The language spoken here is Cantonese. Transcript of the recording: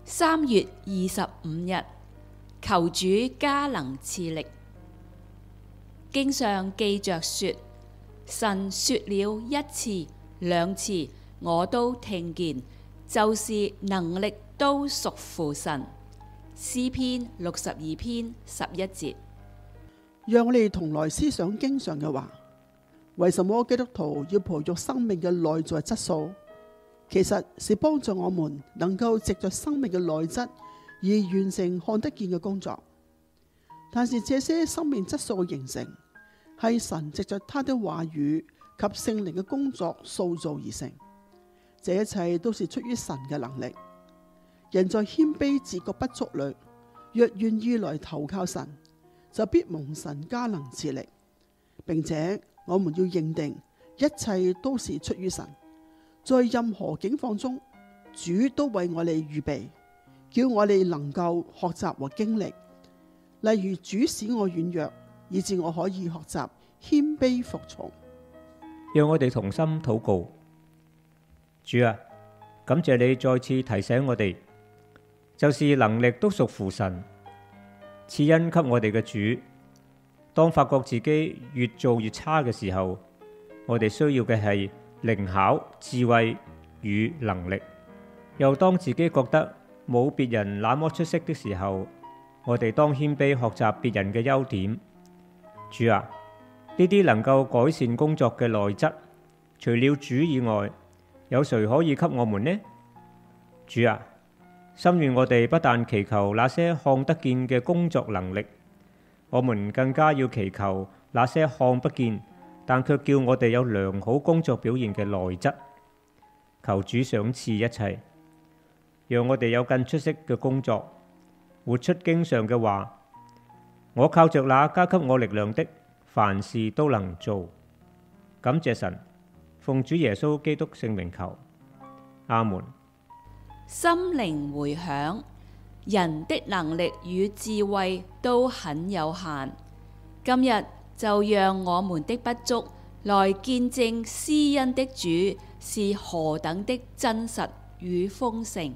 3月25日，求主加能賜力。經上記着說，神說了1次、2次，我都聽見，就是能力都屬乎神。詩篇62篇11節。讓我哋同來思想經上嘅話。為什麼基督徒要培育生命嘅內在質素？其實是幫助我們能夠藉着生命嘅內質而完成看得見嘅工作。但是這些生命質素嘅形成，係神藉着他的話語及聖靈嘅工作塑造而成。這一切都是出於神嘅能力。人在謙卑自覺不足裏，若願意來投靠神，就必蒙神加能賜力。並且我們要認定一切都是出於神。在任何境況中，主都為我哋預備，叫我哋能夠學習和經歷。例如主使我軟弱，以致我可以學習謙卑服從。讓我哋同心禱告。主啊，感謝你再次提醒我哋，就是能力都屬乎神，賜恩給我哋嘅主。當發覺自己越做越差嘅時候，我哋需要嘅係靈巧、智慧與能力。又當自己覺得冇別人那麼出色的時候，我哋當謙卑學習別人嘅優點。主啊，呢啲能夠改善工作嘅內質，除了主以外，有誰可以給我們呢？主啊，心願我哋不但祈求那些看得見嘅工作能力，我們更加要祈求那些看不見但卻叫我哋有良好工作表現嘅內質。求主賞賜一切，讓我哋有更出色嘅工作，活出經上嘅話：我靠着那加給我力量的，凡事都能做。感謝神，奉主耶穌基督聖名求，阿門。心靈回響，人的能力與智慧都很有限。今日就讓我們的不足來見證施恩的主是何等的真實與豐盛。